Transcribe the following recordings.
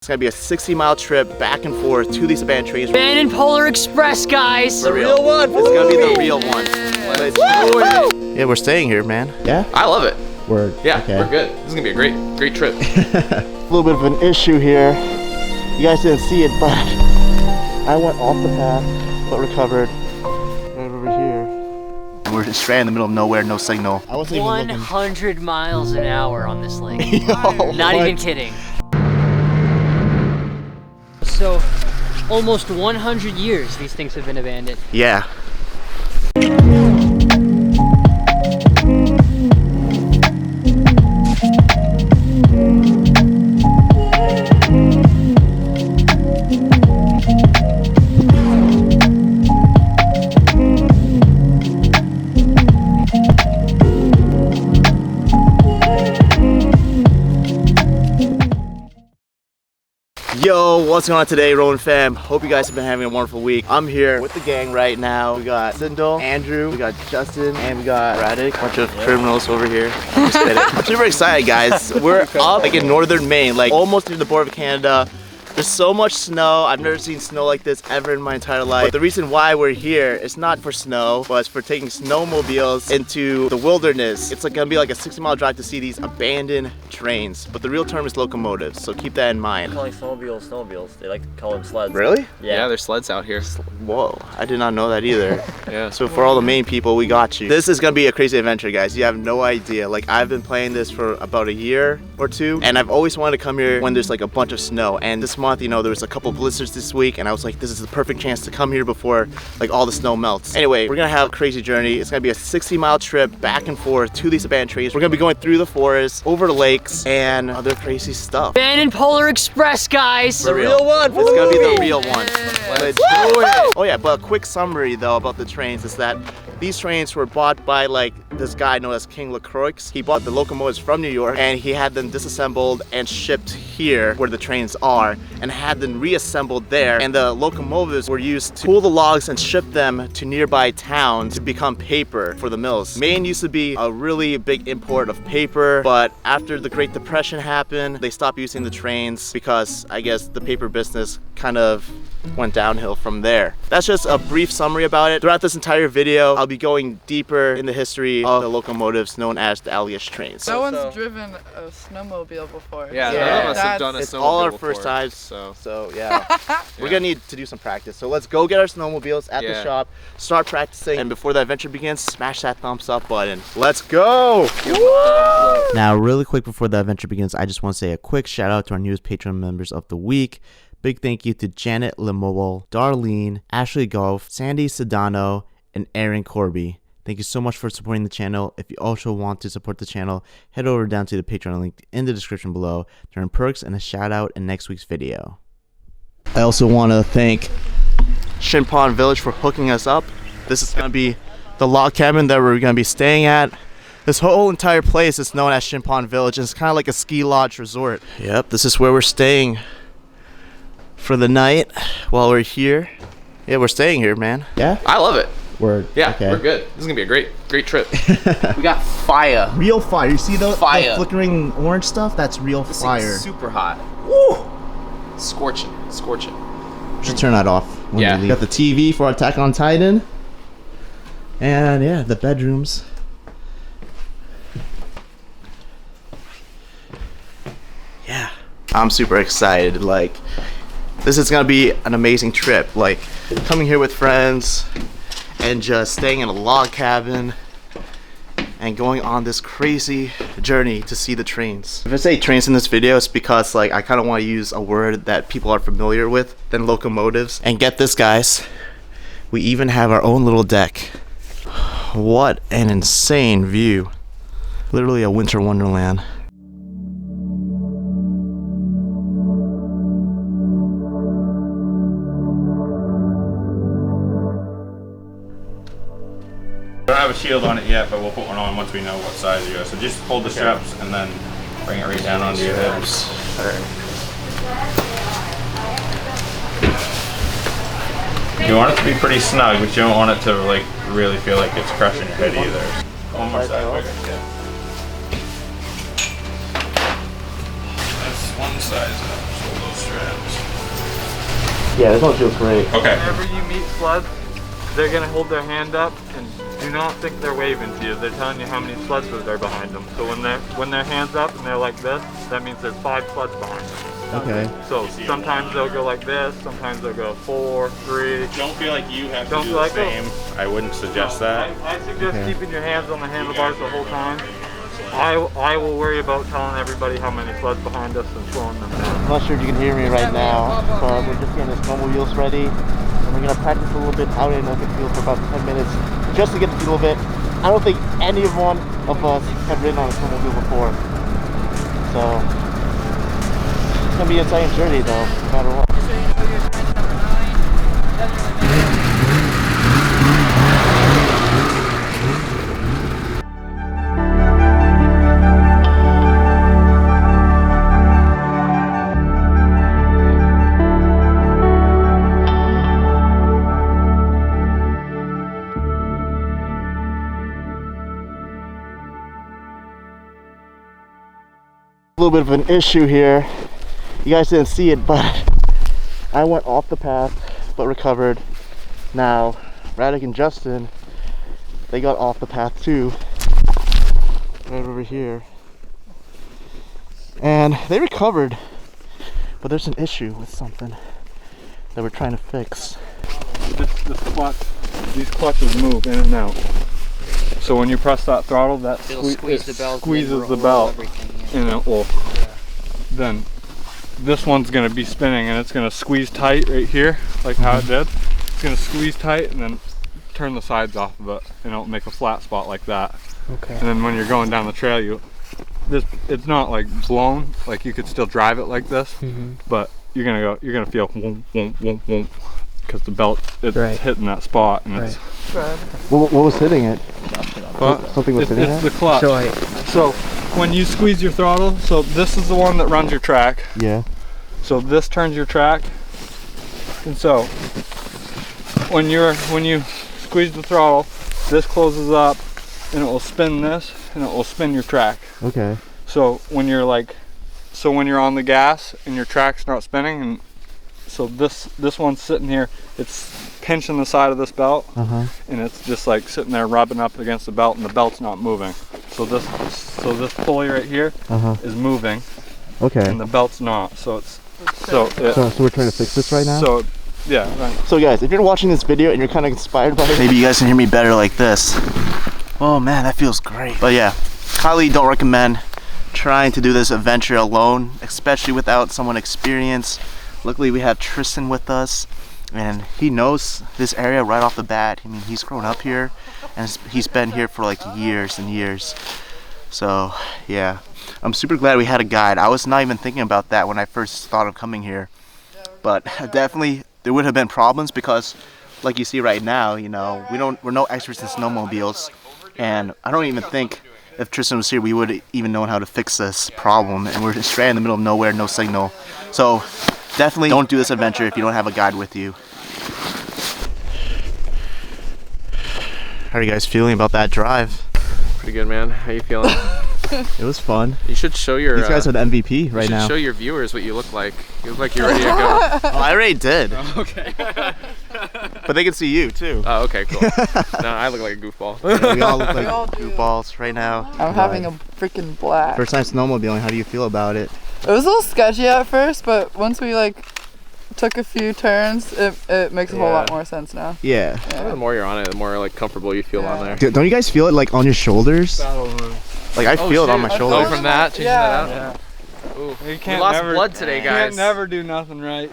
It's gonna be a 60-mile trip back and forth to these abandoned trains. Abandoned Polar Express, guys! The real one! It's gonna be the real one. Let's do it! Yeah, we're staying here, man. Yeah? I love it. Word. Yeah, okay. we're good. This is gonna be a great trip. A little bit of an issue here. You guys didn't see it, but I went off the path, but recovered right over here. And we're just stranded in the middle of nowhere, no signal. I wasn't even 100 miles an hour on this lake. Yo, Not even kidding. So, almost 100 years these things have been abandoned. Yeah. Yo, what's going on today, Ronin fam? Hope you guys have been having a wonderful week. I'm here with the gang right now. We got Cyndal, Andrew, we got Justin, and we got Radek. A bunch of criminals over here. I'm just kidding. I'm super excited, guys. We're up like in northern Maine, like almost near the border of Canada. There's so much snow. I've never seen snow like this ever in my entire life. But the reason why we're here is not for snow, but it's for taking snowmobiles into the wilderness. It's like gonna be like a 60-mile drive to see these abandoned trains. But the real term is locomotives, so keep that in mind. Calling snowmobiles. They like to call them sleds. Really? Yeah, there's sleds out here. Whoa, I did not know that either. Yeah. So for all the Maine people, we got you. This is gonna be a crazy adventure, guys. You have no idea. Like, I've been playing this for about a year or two, and I've always wanted to come here when there's like a bunch of snow. And this month, you know, there was a couple blizzards this week, and I was like, this is the perfect chance to come here before like all the snow melts. Anyway, we're gonna have a crazy journey. It's gonna be a 60-mile trip back and forth to these abandoned trains. We're gonna be going through the forest, over the lakes, and other crazy stuff. Abandoned Polar Express, guys! The real one! It's gonna be the real one. Let's do it! Oh yeah, but a quick summary though about the trains is that these trains were bought by like this guy known as King LaCroix. He bought the locomotives from New York and he had them disassembled and shipped here where the trains are and had them reassembled there. And the locomotives were used to pull the logs and ship them to nearby towns to become paper for the mills. Maine used to be a really big import of paper, but after the Great Depression happened, they stopped using the trains because I guess the paper business kind of went downhill from there. That's just a brief summary about it. Throughout this entire video, I'll be going deeper in the history of the locomotives known as the Alias trains. No one's driven a snowmobile before. Yeah, none of us have done a snowmobile It's all our before, first times, so yeah. We're Yeah. gonna need to do some practice. So let's go get our snowmobiles at the shop, start practicing, and before the adventure begins, smash that thumbs up button. Let's go! Now, really quick before the adventure begins, I just want to say a quick shout out to our newest Patreon members of the week. Big thank you to Janet Lemowell, Darlene, Ashley Golf, Sandy Sedano, and Aaron Corby. Thank you so much for supporting the channel. If you also want to support the channel, head over down to the Patreon link in the description below to earn perks and a shout out in next week's video. I also want to thank Shin Pond Village for hooking us up. This is going to be the log cabin that we're going to be staying at. This whole entire place is known as Shin Pond Village, and it's kind of like a ski lodge resort. Yep, this is where we're staying for the night while we're here. Yeah, we're staying here, man. Yeah? I love it. Word. Yeah, okay. we're good. This is gonna be a great trip. We got fire. Real fire. You see the Fire. flickering orange stuff? That's real This fire. thing's super hot. Woo! Scorching. Should turn that off. When Yeah. we leave. Got the TV for Attack on Titan. And yeah, the bedrooms. Yeah. I'm super excited. Like, this is gonna be an amazing trip. Like, coming here with friends and just staying in a log cabin and going on this crazy journey to see the trains. If I say trains in this video, it's because like I kind of want to use a word that people are familiar with than locomotives. And get this, guys, we even have our own little deck. What an insane view. Literally a winter wonderland. We don't have a shield on it yet, but we'll put one on once we know what size you are. So just hold the straps and then bring it right down onto your hips. You want it to be pretty snug, but you don't want it to like really feel like it's crushing your head either. One more side bigger. Yeah. That's one size up. So those straps. Yeah, this one feels great. Okay. Whenever you meet sleds, they're gonna hold their hand up and do not think they're waving to you. They're telling you how many sleds are behind them. So when their hands up and they're like this, that means there's 5 sleds behind them. Okay. So sometimes they'll go like this, sometimes they'll go 4, 3. Don't feel like you have Don't to do feel the like same. I wouldn't suggest that. I suggest keeping your hands on the handlebars the whole time. I will worry about telling everybody how many sleds behind us and slowing them down. I'm not sure if you can hear me right now, but we're just getting the snowmobiles ready. And we're gonna practice a little bit out in the field for about 10 minutes, just to get the feel of it. I don't think any one of us have ridden on a snowmobile before. So, it's gonna be an exciting journey though, no matter what. A little bit of an issue here. You guys didn't see it, but I went off the path but recovered. Now Radek and Justin, they got off the path too, right over here, and they recovered, but there's an issue with something that we're trying to fix. These clutches move in and out. So when you press that throttle, that Squeezes the belt and it will, then this one's going to be spinning and it's going to squeeze tight right here, like how it did. It's going to squeeze tight and then turn the sides off of it, and it'll make a flat spot like that. Okay. And then when you're going down the trail, it's not like blown, like you could still drive it like this, but you're gonna feel whoom, whoom, whoom, whoom, because the belt is hitting that spot, and it's. What was hitting it? What? Something was hitting it? It's the clutch. So when you squeeze your throttle, so this is the one that runs your track. Yeah. So this turns your track, and so when you squeeze the throttle, this closes up, and it will spin this, and it will spin your track. Okay. So when you're on the gas and your track's not spinning, and so this one's sitting here, it's pinching the side of this belt, and it's just like sitting there rubbing up against the belt, and the belt's not moving. So this pulley right here is moving, and the belt's not. So we're trying to fix this right now. So yeah. Right. So guys, if you're watching this video and you're kind of inspired by it, maybe you guys can hear me better like this. Oh man, that feels great. But yeah, highly don't recommend trying to do this adventure alone, especially without someone experienced. Luckily we have Tristan with us, and he knows this area right off the bat. I mean, he's grown up here and he's been here for like years and years. So yeah, I'm super glad we had a guide. I was not even thinking about that when I first thought of coming here, but definitely there would have been problems because like you see right now, you know, we're no experts in snowmobiles, and I don't even think if Tristan was here we would have even known how to fix this problem, and we're just stranded in the middle of nowhere, no signal. So definitely don't do this adventure if you don't have a guide with you. How are you guys feeling about that drive? Pretty good, man. How you feeling? It was fun. You should show your. These guys are the MVP right now. You should show your viewers what you look like. You look like you're ready to go. Oh, I already did. Oh, okay. But they can see you too. Oh, okay, cool. No, I look like a goofball. Yeah, we all look like goofballs right now. I'm having a freaking blast. First time snowmobiling. How do you feel about it? It was a little sketchy at first, but once we like took a few turns, it makes a whole lot more sense now. Yeah. The more you're on it, the more like comfortable you feel on there. Don't you guys feel it like on your shoulders? Like I feel it on my shoulders. Oh, from that, changing that out. Ooh, we lost blood today, guys. Can't never do nothing right.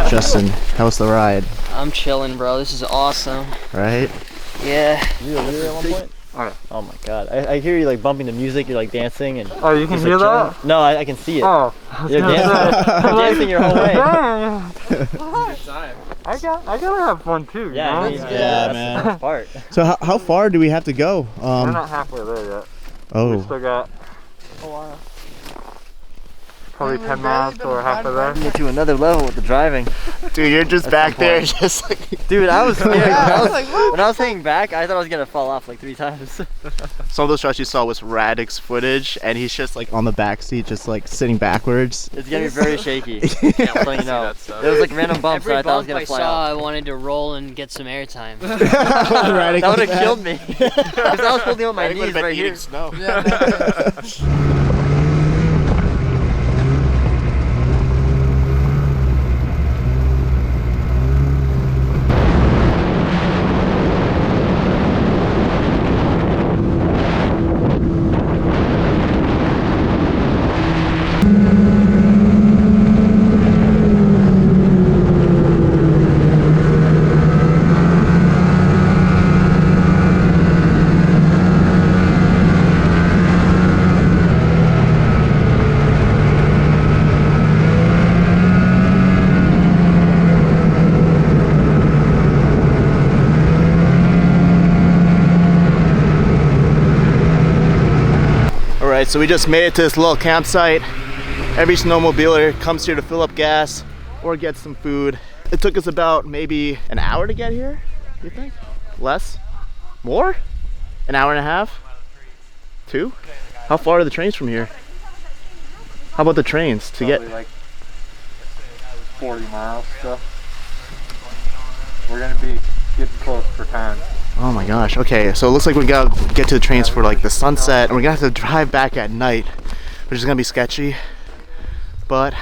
Justin, how was the ride? I'm chilling, bro. This is awesome. Right? Yeah. You were literally at one point? Oh my god. I hear you like bumping the music, you're like dancing and oh, you can hear that? No, I can see it. Oh, you're dancing your whole way. I gotta have fun too. Yeah, you know? Yeah, man. That's the part. So how far do we have to go? We're not halfway there yet. Oh. We still got a while. Probably 10 miles to we're halfway there. Get to another level with the driving. Dude, you're just back there, just like. Dude, I was scared. I was like, when I was hanging back, I thought I was gonna fall off like 3 times. Some of those shots you saw was Radek's footage, and he's just like on the back seat, just like sitting backwards. It's getting very shaky. Yeah, you know. There was like random bumps that I thought I was gonna fly saw, out. I wanted to roll and get some airtime. That would have killed me. Because I was holding on my knees right here. Snow. Alright, so we just made it to this little campsite. Every snowmobiler comes here to fill up gas or get some food. It took us about maybe an hour to get here, you think? Less? More? An hour and a half? 2? How far are the trains from here? How about the trains to Probably get? like 40 miles stuff. We're gonna be getting close for time. Oh my gosh, okay, so it looks like we gotta get to the trains for like the sunset, and we're gonna have to drive back at night, which is gonna be sketchy, but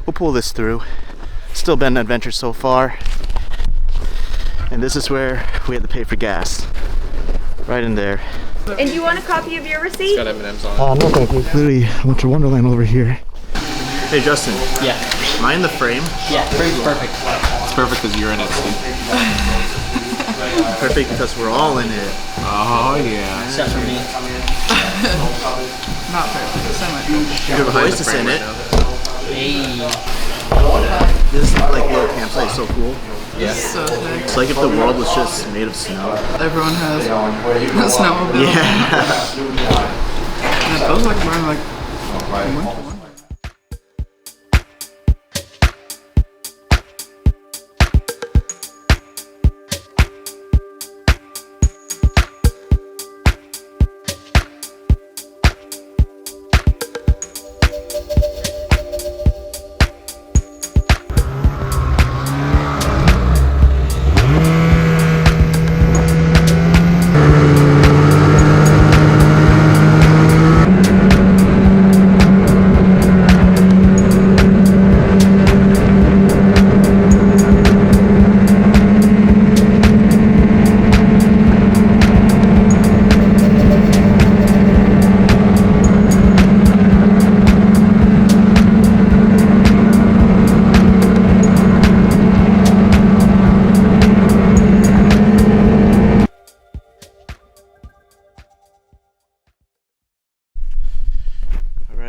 we'll pull this through. Still been an adventure so far, and this is where we have to pay for gas, right in there. And do you want a copy of your receipt? It's got M&M's on it. No thank you. Literally a bunch of Wonderland over here. Hey Justin. Yeah. Am I in the frame? Yeah, perfect. It's perfect because you're in it, Steve. Perfect because we're all in it. Oh, yeah. Except for me. Not perfect. So much. Your voice is in it. Hey. This like little campsite is so cool. Yeah. So sick. It's like if the world was just made of snow. Everyone has a snowmobile. Yeah. And it feels like we're in like winter wonderland.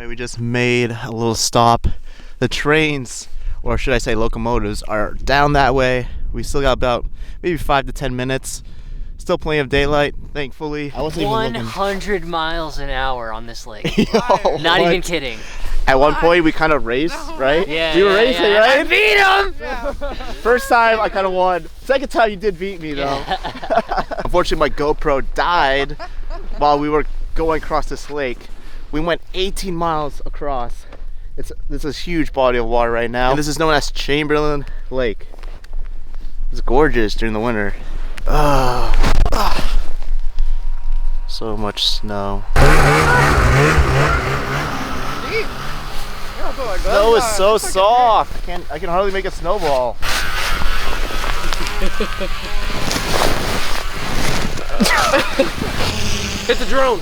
We just made a little stop. The trains, or should I say locomotives, are down that way. We still got about maybe 5 to 10 minutes. Still plenty of daylight, thankfully. I wasn't even looking. 100 miles an hour on this lake. Yo, Not what? even kidding. At one point we kind of raced, right? Yeah. We were racing, right? I beat him! First time I kind of won. Second time you did beat me though. Unfortunately my GoPro died while we were going across this lake. We went 18 miles across. This is a huge body of water right now. And this is known as Chamberlain Lake. It's gorgeous during the winter. So much snow. Snow is so soft. I can hardly make a snowball. Hit the drone.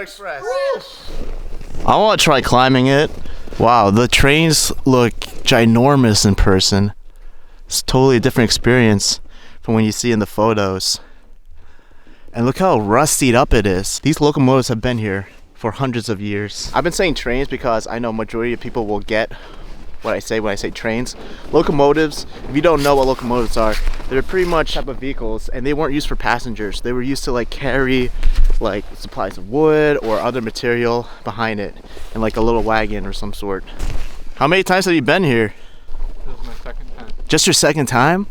Express. I want to try climbing it. Wow, the trains look ginormous in person. It's totally a different experience from when you see in the photos. And look how rustied up it is. These locomotives have been here for hundreds of years. I've been saying trains because I know majority of people will get what I say when I say trains. Locomotives, if you don't know what locomotives are, they're pretty much type of vehicles, and they weren't used for passengers. They were used to like carry like supplies of wood or other material behind it in like a little wagon or some sort. How many times have you been here? This is my second time. Just your second time?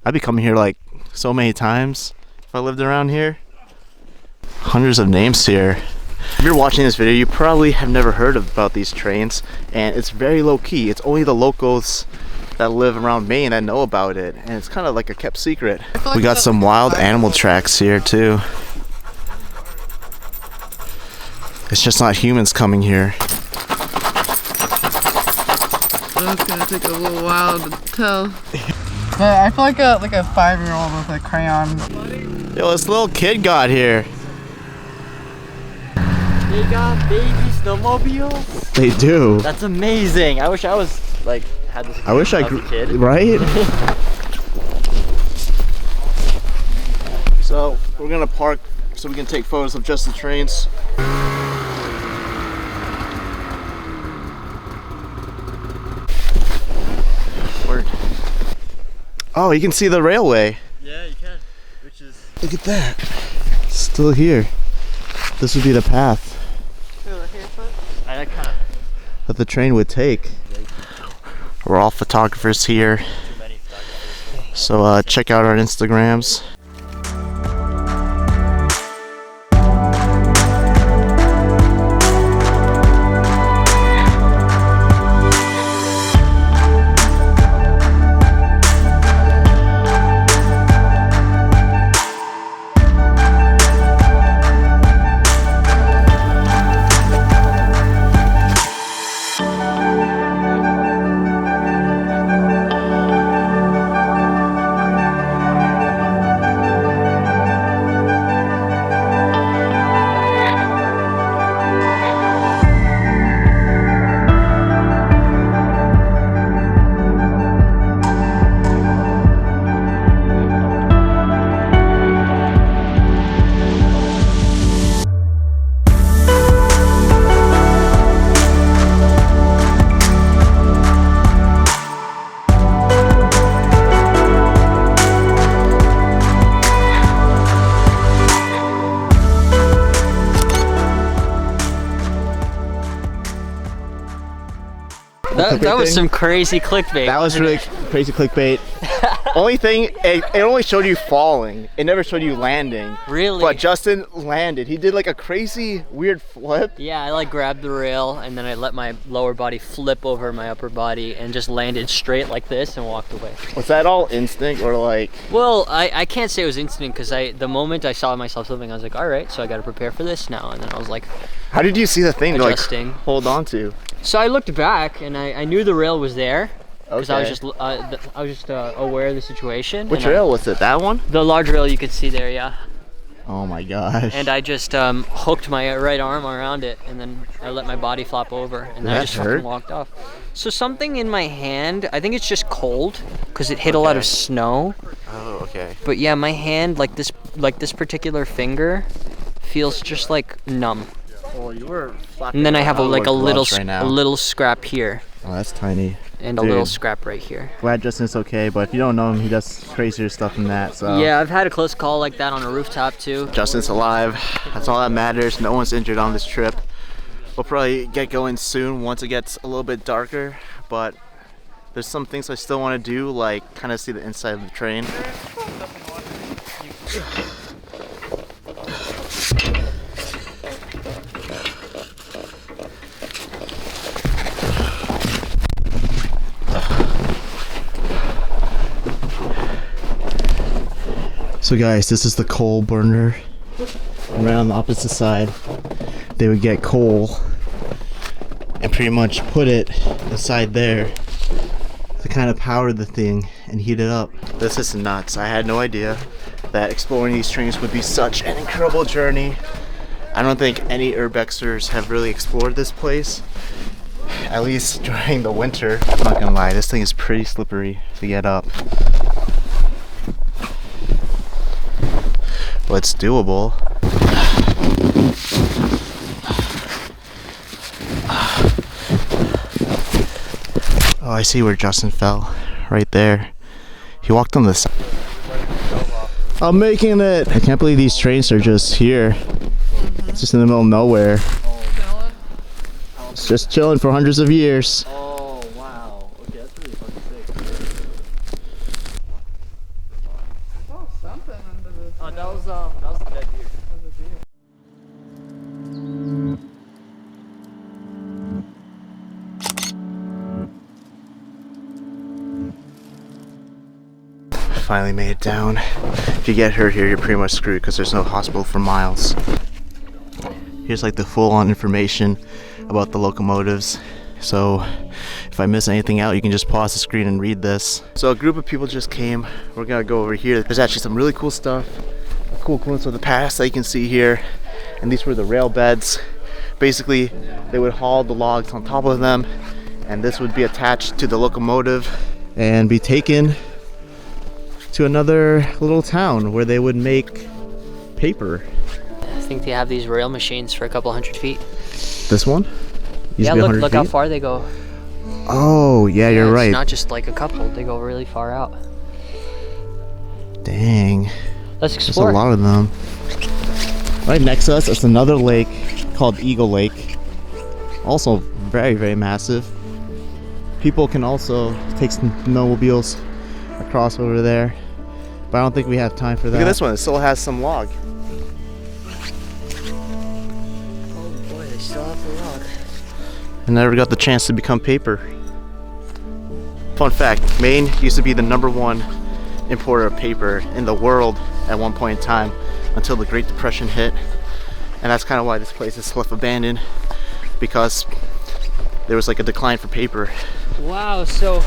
I'd be coming here like so many times if I lived around here. Hundreds of names here. If you're watching this video, you probably have never heard about these trains, and it's very low-key. It's only the locals that live around Maine that know about it, and it's kind of like a kept secret. We got some wild animal tracks here too. It's just not humans coming here. That's gonna take a little while to tell. But I feel like a 5-year-old with a crayon. Yo, this little kid got here. They got baby snowmobiles. They do. That's amazing. I wish I was like had this. I wish I grew kid. Right? So we're gonna park so we can take photos of just the trains. Word. Oh, you can see the railway. Yeah, you can. Which is. Look at that. Still here. This would be the path that the train would take. We're all photographers here, so check out our Instagrams. That was some crazy clickbait. That was really crazy clickbait. Only thing, it only showed you falling. It never showed you landing. Really? But Justin landed. He did like a crazy weird flip. Yeah, I like grabbed the rail and then I let my lower body flip over my upper body and just landed straight like this and walked away. Was that all instinct or like? Well, I can't say it was instant because the moment I saw myself slipping, I was like, all right, so I got to prepare for this now. And then I was like, how did you see the thing to like hold on to? So I looked back and I knew the rail was there because okay. I was just aware of the situation. Which rail was it? That one? The large rail you could see there, yeah. Oh my gosh. And I just hooked my right arm around it and then I let my body flop over and then I just fucking walked off. So something in my hand, I think it's just cold because it hit a lot of snow. Oh, okay. But yeah, my hand, like this particular finger, feels just like numb. Well, you were flapping. And then I have a little scrap here. Oh, that's tiny. And a little scrap right here. Glad Justin's okay, but if you don't know him, he does crazier stuff than that. So yeah, I've had a close call like that on a rooftop too. Justin's alive. That's all that matters. No one's injured on this trip. We'll probably get going soon once it gets a little bit darker, but there's some things I still want to do, like kind of see the inside of the train. So guys, this is the coal burner. And right on the opposite side, they would get coal and pretty much put it inside there to kind of power the thing and heat it up. This is nuts. I had no idea that exploring these trains would be such an incredible journey. I don't think any urbexers have really explored this place, at least during the winter. I'm not gonna lie, this thing is pretty slippery to get up. But it's doable. Oh, I see where Justin fell. Right there. He walked on the side. I'm making it! I can't believe these trains are just here. It's just in the middle of nowhere. It's just chilling for hundreds of years. Oh, wow. Okay, that's really fucking sick. Oh, something under this. Oh, that was the dead deer. Finally made it down. If you get hurt here, you're pretty much screwed because there's no hospital for miles. Here's like the full-on information about the locomotives. So if I miss anything out, you can just pause the screen and read this. So a group of people just came. We're gonna go over here. There's actually some really cool stuff. A cool glimpse of the past that you can see here. And these were the rail beds. Basically, they would haul the logs on top of them, and this would be attached to the locomotive and be taken to another little town where they would make paper. I think they have these rail machines for a couple 100 feet. This one? Yeah, look how far they go. Oh, yeah, you're right. It's not just like a couple, they go really far out. Dang. Let's There's explore. a lot of them. Right next to us is another lake called Eagle Lake. Also very, very massive. People can also take snowmobiles across over there, but I don't think we have time for that. Look at this one, it still has some log. Oh boy, they still have the log. I never got the chance to become paper. Fun fact, Maine used to be the #1 importer of paper in the world at one point in time until the Great Depression hit. And that's kind of why this place is left abandoned, because there was like a decline for paper. Wow, so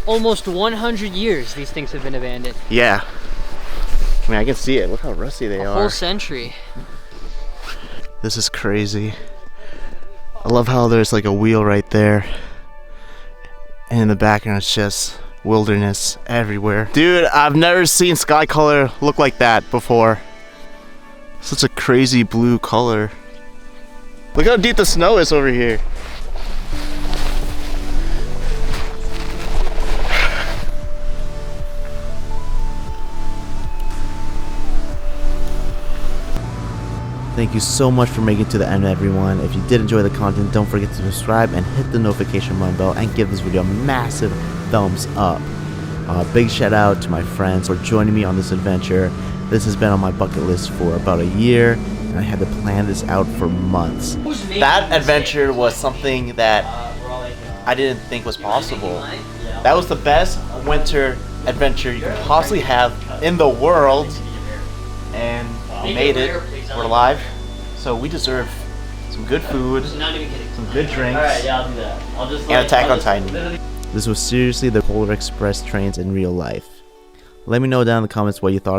almost 100 years these things have been abandoned. Yeah. I mean, I can see it. Look how rusty they A are. whole century. This is crazy. I love how there's like a wheel right there. And in the background, it's just wilderness everywhere. Dude, I've never seen sky color look like that before. Such a crazy blue color. Look how deep the snow is over here. Thank you so much for making it to the end, everyone. If you did enjoy the content, don't forget to subscribe and hit the notification bell and give this video a massive thumbs up. Big shout out to my friends for joining me on this adventure. This has been on my bucket list for about a year, and I had to plan this out for months. That adventure was something that I didn't think was possible. That was the best winter adventure you could possibly have in the world, and we made it. We're alive, so we deserve some good food, some good drinks, and Attack on Titan. This was seriously the Polar Express trains in real life. Let me know down in the comments what you thought